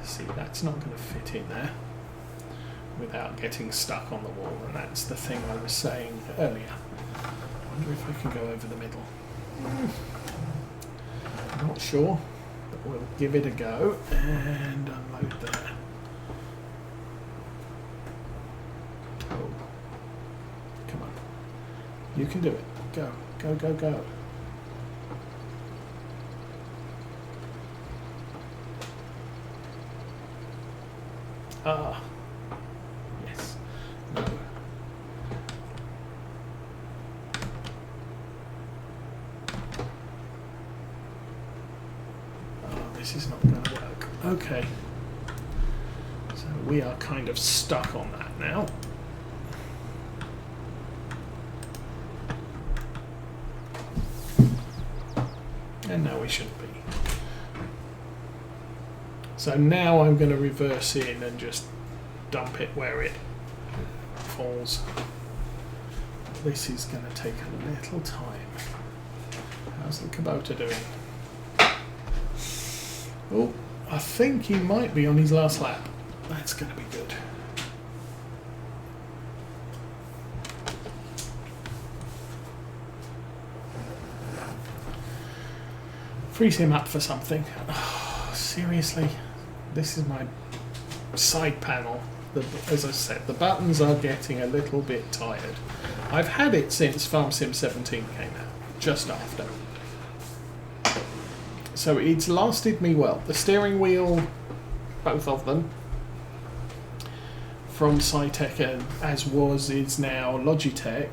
See, that's not going to fit in there without getting stuck on the wall, and that's the thing I was saying earlier. I wonder if I can go over the middle. I'm not sure, but we'll give it a go and unload there. Oh, come on. You can do it. Go, go, go, go. Ah. Yes. No. Oh, this is not going to work. Okay. So we are kind of stuck on that now. And now we shouldn't be. So now I'm going to reverse in and just dump it where it falls. This is going to take a little time. How's the Kubota doing? Oh, I think he might be on his last lap. That's going to be good. Freeze him up for something. Oh, seriously? This is my side panel. As I said, the buttons are getting a little bit tired. I've had it since Farm Sim 17 came out, just after. So it's lasted me well. The steering wheel, both of them, from Cytec as is now Logitech,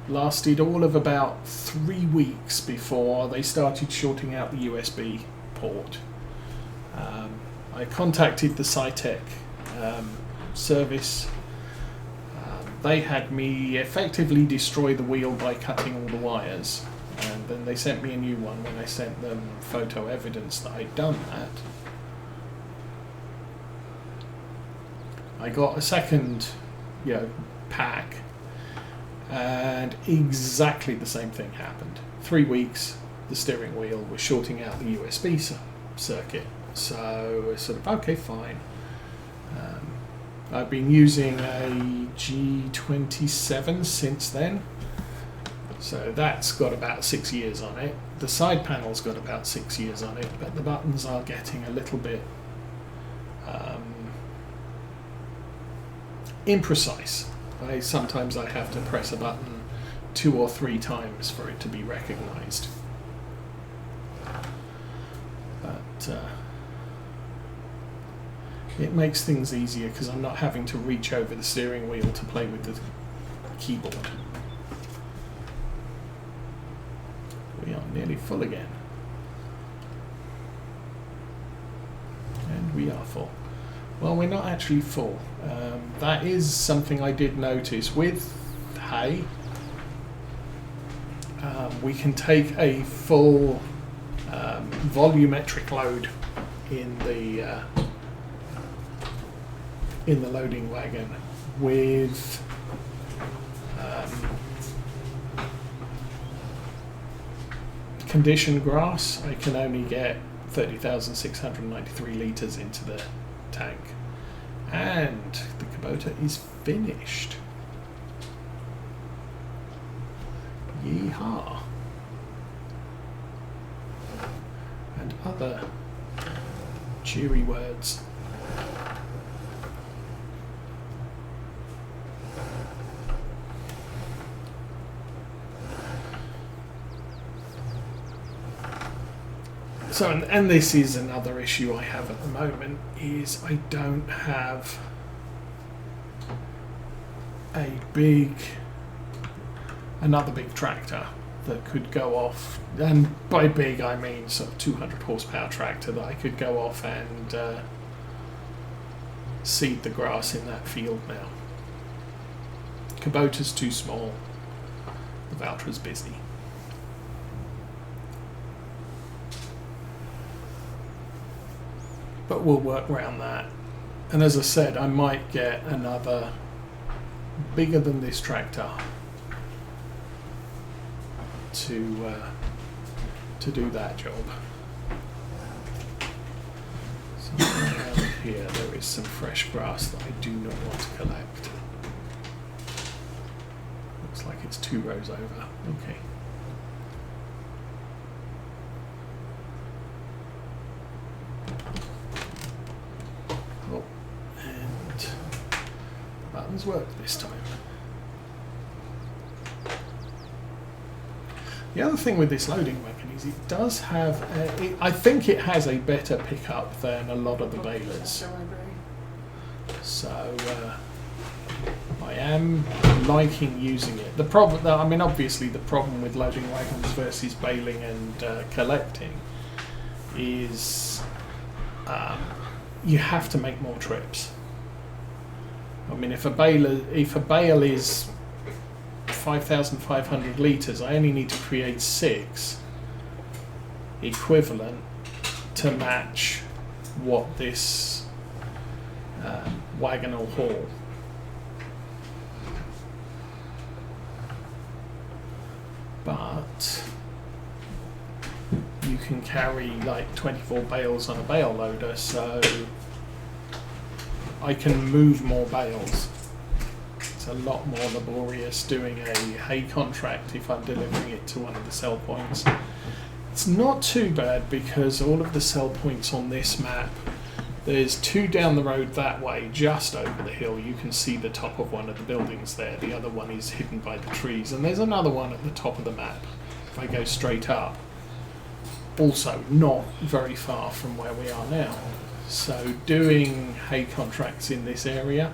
lasted all of about 3 weeks before they started shorting out the USB port. I contacted the Cytec service. They had me effectively destroy the wheel by cutting all the wires, and then they sent me a new one when I sent them photo evidence that I'd done that. I got a second pack, and exactly the same thing happened. 3 weeks, the steering wheel was shorting out the USB circuit. So it's sort of, okay, fine. I've been using a G27 since then. So that's got about 6 years on it. The side panel's got about 6 years on it, but the buttons are getting a little bit imprecise. Sometimes I have to press a button 2 or 3 times for it to be recognized. But it makes things easier because I'm not having to reach over the steering wheel to play with the keyboard. We are nearly full again. And we are full. Well, we're not actually full. That is something I did notice. With hay, we can take a full volumetric load in the loading wagon. With conditioned grass, I can only get 30,693 litres into the tank. And the Kubota is finished. Yeehaw. And other cheery words. So, and this is another issue I have at the moment, is I don't have another big tractor that could go off, and by big I mean sort of 200 horsepower tractor that I could go off and seed the grass in that field now. Kubota's too small, the Valtra's busy. But we'll work around that. And as I said, I might get another bigger than this tractor to do that job. So, here there is some fresh grass that I do not want to collect. Looks like it's 2 rows over. Okay. Oh, and the buttons work this time. The other thing with this loading wagon is it does have, I think it has a better pickup than a lot of the balers. So I am liking using it. The problem, I mean, obviously the problem with loading wagons versus baling and collecting is you have to make more trips. I mean, if a bale is 5,500 litres, I only need to create 6 equivalent to match what this wagon will haul. But you can carry like 24 bales on a bale loader, so I can move more bales. It's a lot more laborious doing a hay contract if I'm delivering it to one of the sell points. It's not too bad because all of the sell points on this map, there's 2 down the road that way, just over the hill. You can see the top of one of the buildings there. The other one is hidden by the trees. And there's another one at the top of the map if I go straight up. Also not very far from where we are now. So doing hay contracts in this area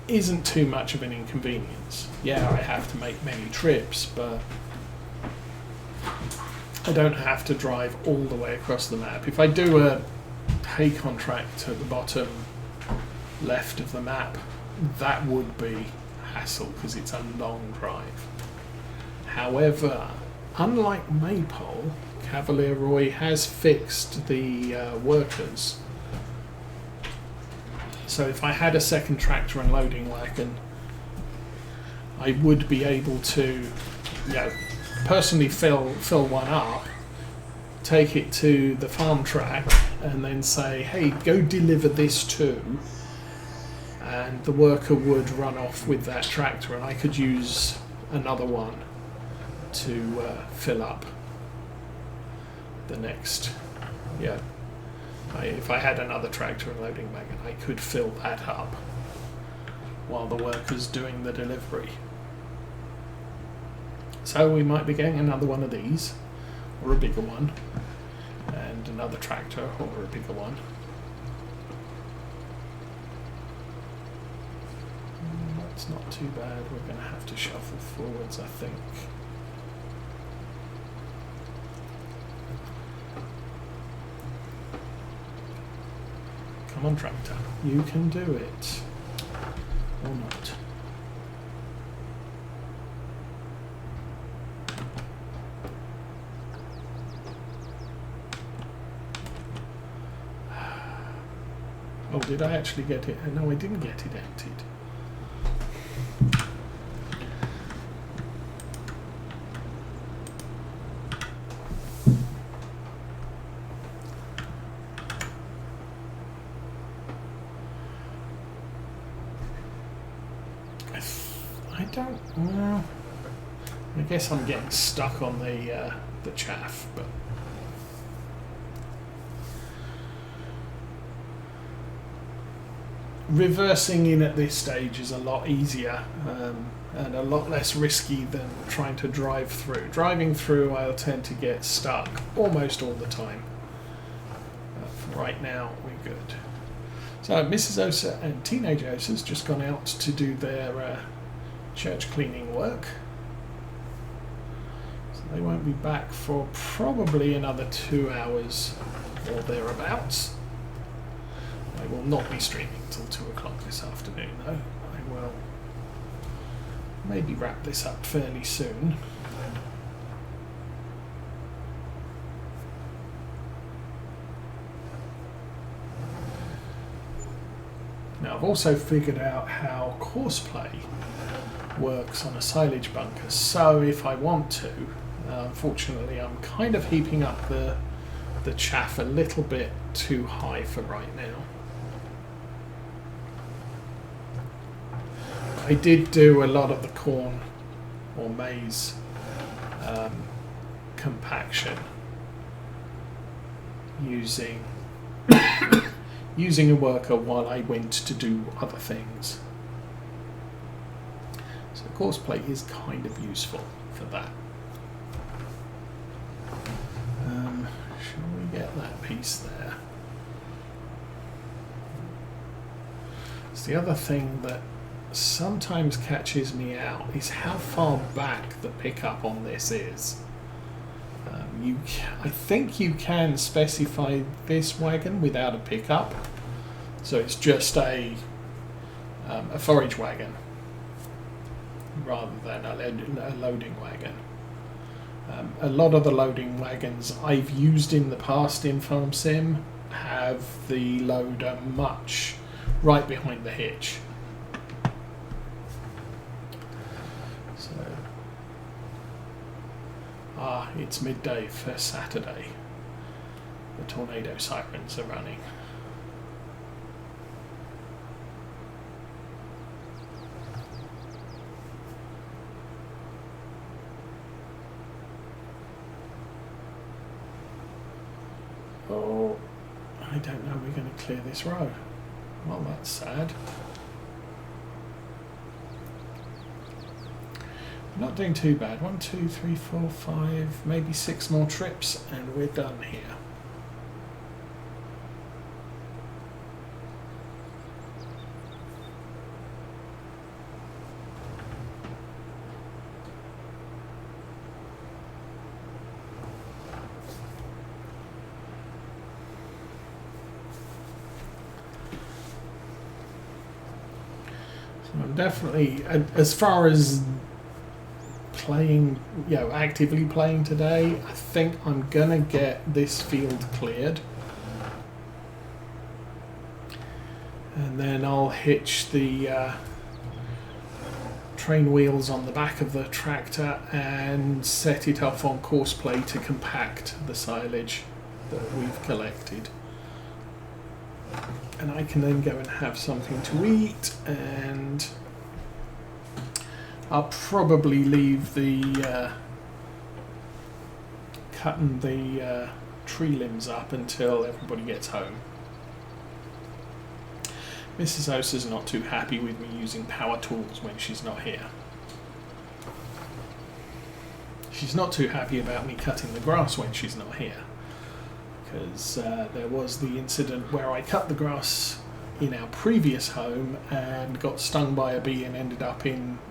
isn't too much of an inconvenience. Yeah, I have to make many trips, but I don't have to drive all the way across the map. If I do a hay contract at the bottom left of the map, that would be hassle because it's a long drive. However, unlike Maypole, Cavalier has fixed the workers. So if I had a second tractor and loading wagon, I would be able to, personally fill one up, take it to the farm track, and then say, hey, go deliver this too. And the worker would run off with that tractor, and I could use another one to fill up the next. If I had another tractor and loading wagon, I could fill that up while the worker's doing the delivery. So we might be getting another one of these, or a bigger one, and another tractor, or a bigger one. That's not too bad. We're going to have to shuffle forwards, I think. Come on, tractor. You can do it. Or not. Oh, did I actually get it? No, I didn't get it emptied. Well, I guess I'm getting stuck on the chaff, but reversing in at this stage is a lot easier and a lot less risky than trying to drive through. Driving through, I'll tend to get stuck almost all the time. For right now, we're good. So Mrs. Osa and Teenage Osa's just gone out to do their church cleaning work. So they won't be back for probably another 2 hours or thereabouts. I will not be streaming till 2 o'clock this afternoon though. I will maybe wrap this up fairly soon. Now I've also figured out how courseplay works on a silage bunker, so if I want to, unfortunately I'm kind of heaping up the the chaff a little bit too high for right now. I did do a lot of the corn or maize compaction using using a worker while I went to do other things. So coarse plate is kind of useful for that. Shall we get that piece there? It's the other thing that sometimes catches me out is how far back the pickup on this is. I think you can specify this wagon without a pickup, so it's just a forage wagon rather than a loading wagon. A lot of the loading wagons I've used in the past in Farm Sim have the loader much right behind the hitch. So, it's midday for Saturday. The tornado sirens are running. Oh, I don't know we're going to clear this row. Well, that's sad. Not doing too bad. 1, 2, 3, 4, 5, maybe 6 more trips and we're done here. So I'm definitely, as far as playing, actively playing today, I think I'm gonna get this field cleared, and then I'll hitch the train wheels on the back of the tractor and set it up on coarse play to compact the silage that we've collected, and I can then go and have something to eat, and I'll probably leave the cutting the tree limbs up until everybody gets home. Mrs. Osa's not too happy with me using power tools when she's not here. She's not too happy about me cutting the grass when she's not here, because there was the incident where I cut the grass in our previous home and got stung by a bee and ended up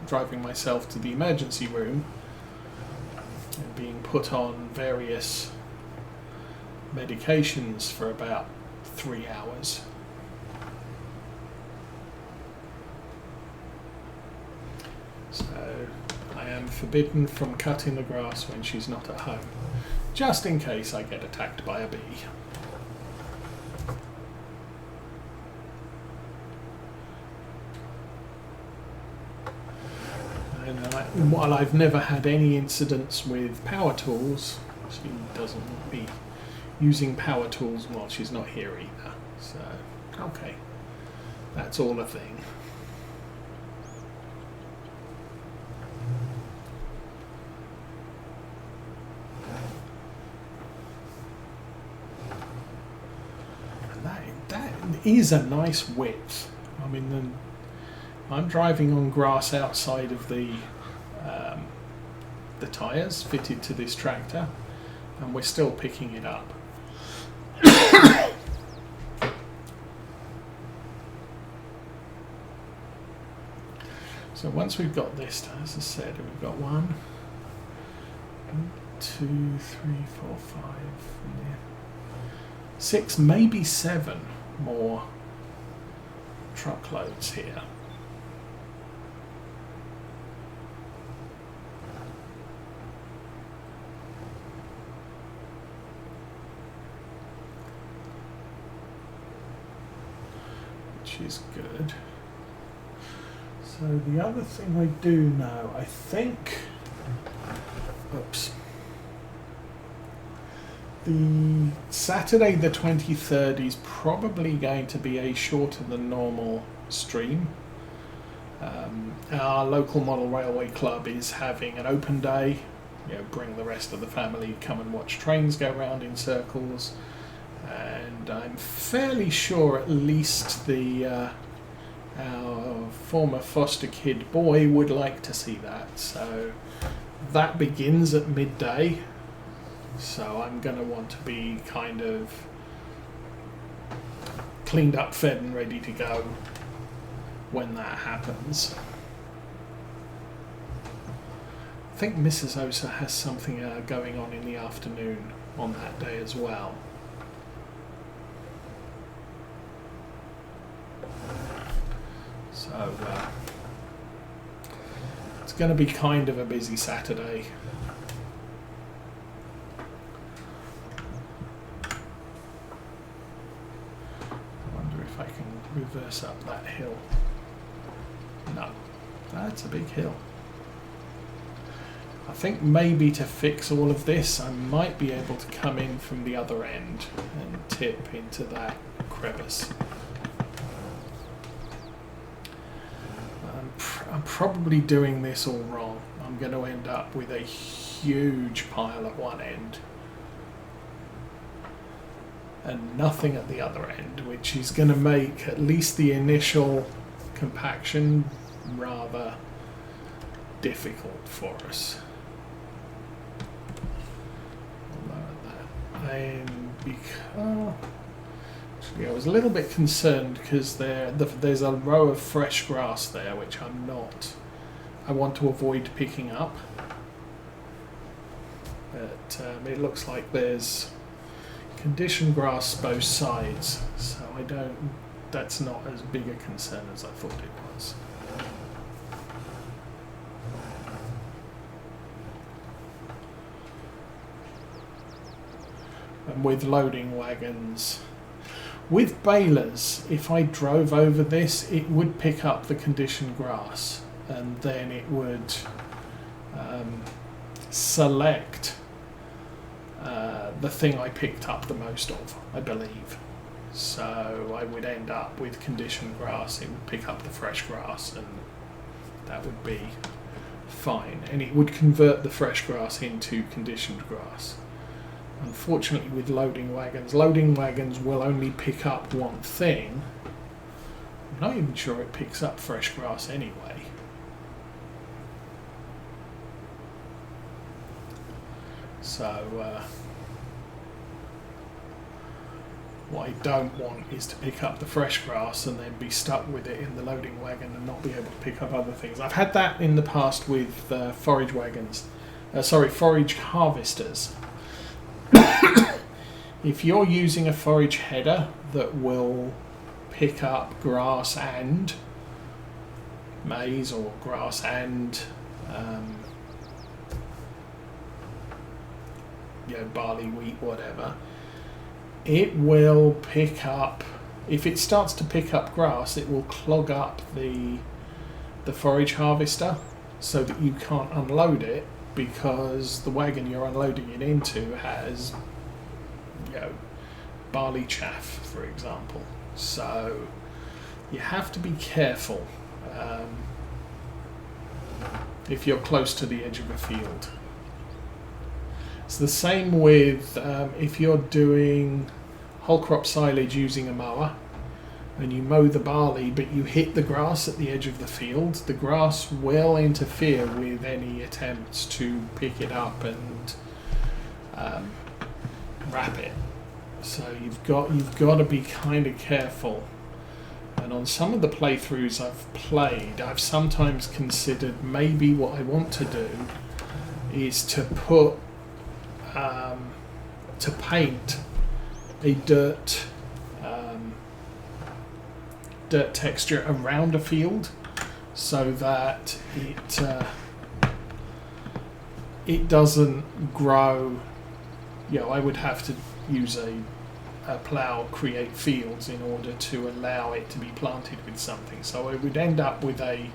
driving myself to the emergency room and being put on various medications for about 3 hours. So I am forbidden from cutting the grass when she's not at home, just in case I get attacked by a bee. And while I've never had any incidents with power tools, she doesn't want me using power tools while she's not here either. So, okay, that's all a thing. And that is a nice width. I mean, I'm driving on grass outside of the tyres fitted to this tractor, and we're still picking it up. So once we've got this, as I said, we've got 1, 2, 3, 4, 5, 6, maybe 7 more truckloads here. Which is good. So the other thing I do know, I think, The Saturday the 23rd is probably going to be a shorter than normal stream. Our local model railway club is having an open day. Bring the rest of the family, come and watch trains go round in circles. And I'm fairly sure at least our former foster kid boy would like to see that. So that begins at midday. So I'm going to want to be kind of cleaned up, fed and ready to go when that happens. I think Mrs. Osa has something going on in the afternoon on that day as well. So it's going to be kind of a busy Saturday. I wonder if I can reverse up that hill. No, that's a big hill. I think maybe to fix all of this, I might be able to come in from the other end and tip into that crevice. I'm probably doing this all wrong. I'm going to end up with a huge pile at one end and nothing at the other end, which is going to make at least the initial compaction rather difficult for us. Actually, I was a little bit concerned because there's a row of fresh grass there, which I want to avoid picking up. But it looks like there's conditioned grass both sides, so that's not as big a concern as I thought it was. And with loading wagons, with balers, if I drove over this, it would pick up the conditioned grass, and then it would select the thing I picked up the most of, I believe. So I would end up with conditioned grass. It would pick up the fresh grass, and that would be fine. And it would convert the fresh grass into conditioned grass. Unfortunately, with loading wagons will only pick up one thing. I'm not even sure it picks up fresh grass anyway. So what I don't want is to pick up the fresh grass and then be stuck with it in the loading wagon and not be able to pick up other things. I've had that in the past with forage harvesters. If you're using a forage header that will pick up grass and maize or grass and barley, wheat, whatever, it will pick up, if it starts to pick up grass, it will clog up the forage harvester so that you can't unload it, because the wagon you're unloading it into has barley chaff, for example. So you have to be careful if you're close to the edge of a field. It's the same with if you're doing whole crop silage using a mower and you mow the barley but you hit the grass at the edge of the field, the grass will interfere with any attempts to pick it up and wrap it. So you've got to be kind of careful. And on some of the playthroughs I've played, I've sometimes considered maybe what I want to do is to put to paint a dirt texture around a field so that it doesn't grow. I would have to use a plough, create fields in order to allow it to be planted with something. So I would end up with a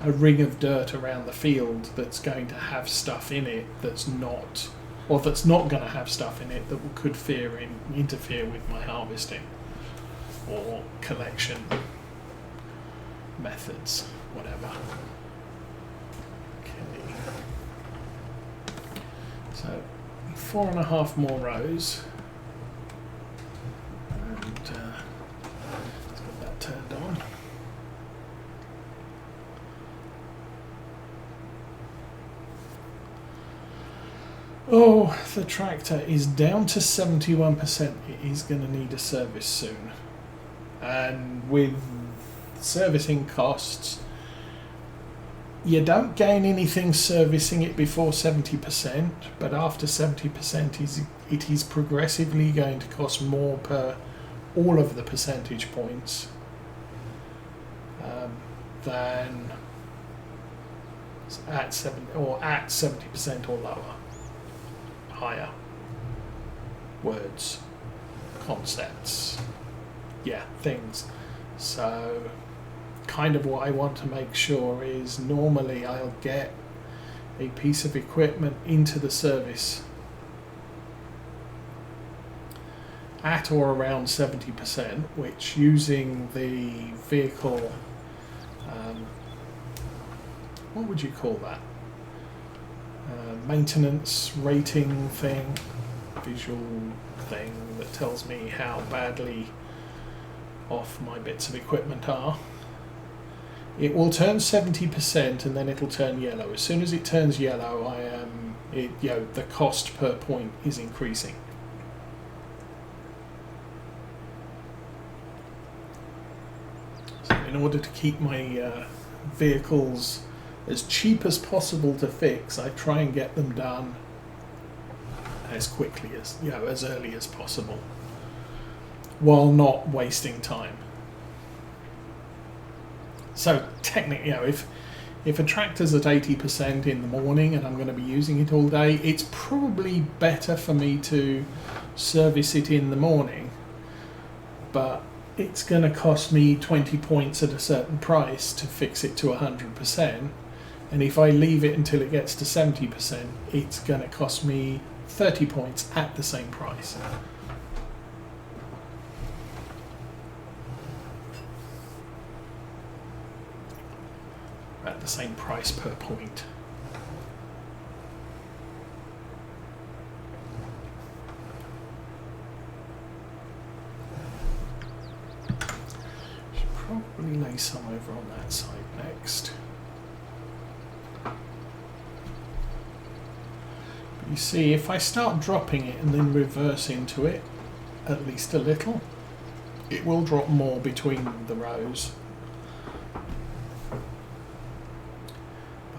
ring of dirt around the field that's going to have stuff in it that's not or that's not going to have stuff in it that could interfere with my harvesting or collection methods, whatever. Okay. So 4.5 more rows, and let's get that turned on. Oh, the tractor is down to 71%. It is going to need a service soon. And with servicing costs, you don't gain anything servicing it before 70%, but after 70% it is progressively going to cost more per all of the percentage points than at 70% or lower. Higher words, concepts, things. So kind of what I want to make sure is normally I'll get a piece of equipment into the service at or around 70%, which using the vehicle, what would you call that? Maintenance rating thing, visual thing that tells me how badly off my bits of equipment are. It will turn 70% and then it'll turn yellow. As soon as it turns yellow, the cost per point is increasing. So in order to keep my vehicles as cheap as possible to fix, I try and get them done as quickly as, as early as possible, while not wasting time. So technically, if a tractor's at 80% in the morning and I'm going to be using it all day, it's probably better for me to service it in the morning, but it's going to cost me 20 points at a certain price to fix it to 100%. And if I leave it until it gets to 70%, it's going to cost me 30 points at the same price. At the same price per point. Should probably lay some over on that side next. You see, if I start dropping it and then reverse into it, at least a little, it will drop more between the rows.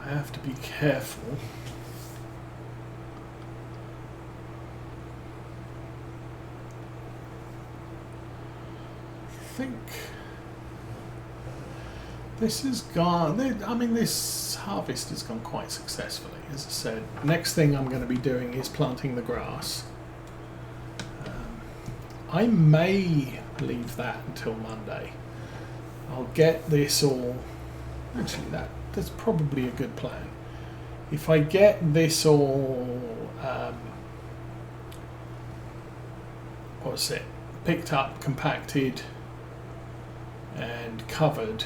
I have to be careful. I think this has gone, this harvest has gone quite successfully. As I said, next thing I'm going to be doing is planting the grass. I may leave that until Monday. I'll get this all, actually that's probably a good plan. If I get this all, picked up, compacted and covered,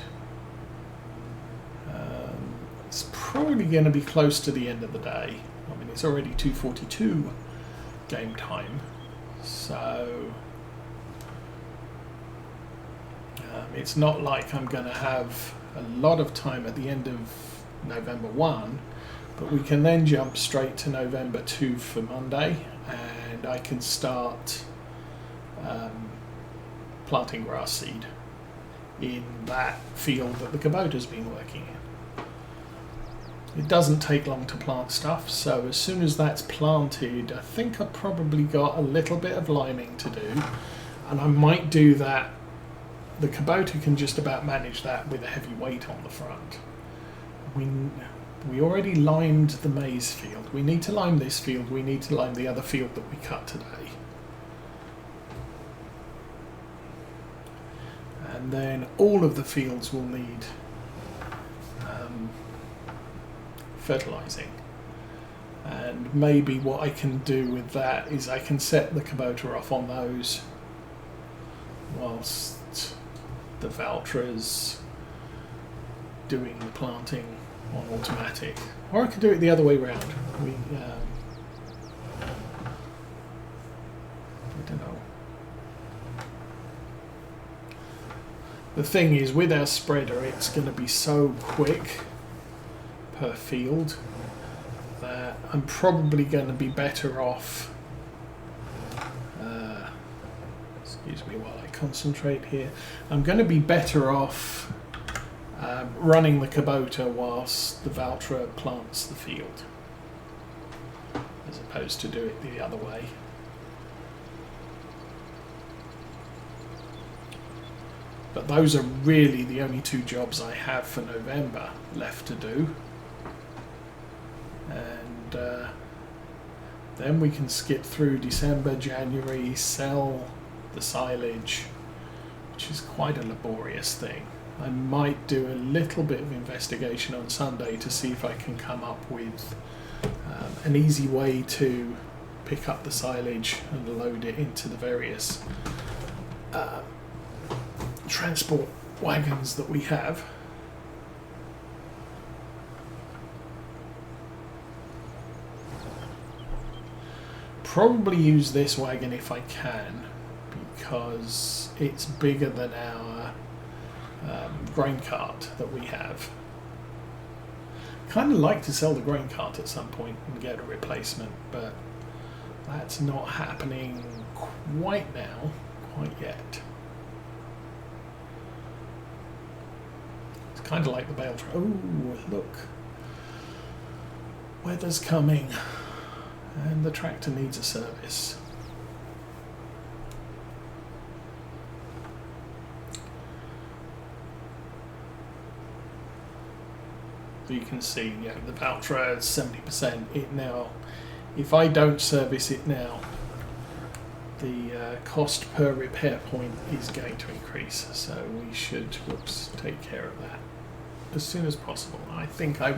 it's probably going to be close to the end of the day. I mean, it's already 2:42 game time, so it's not like I'm going to have a lot of time at the end of November 1, but we can then jump straight to November 2 for Monday, and I can start planting grass seed in that field that the Kubota's been working in. It doesn't take long to plant stuff, so as soon as that's planted, I think I've probably got a little bit of liming to do, and I might do that. The Kubota can just about manage that with a heavy weight on the front. We already limed the maize field. We need to lime this field. We need to lime the other field that we cut today. And then all of the fields will need fertilizing. And maybe what I can do with that is I can set the Kubota off on those whilst the Valtra's doing the planting on automatic. Or I could do it the other way round. I don't know. The thing is, with our spreader, it's going to be so quick per field that I'm probably going to be better off. Excuse me while I concentrate here. I'm going to be better off running the Kubota whilst the Valtra plants the field, as opposed to do it the other way. But those are really the only two jobs I have for November left to do. And then we can skip through December, January, sell the silage, which is quite a laborious thing. I might do a little bit of investigation on Sunday to see if I can come up with an easy way to pick up the silage and load it into the various transport wagons that we have. Probably use this wagon if I can, because it's bigger than our grain cart that we have. Kind of like to sell the grain cart at some point and get a replacement, but that's not happening quite yet. It's kind of like the bale truck. Oh, look, weather's coming, and the tractor needs a service. You can see, yeah, the Valtra is 70%. It now, if I don't service it now, the cost per repair point is going to increase. So we should, take care of that as soon as possible. I think I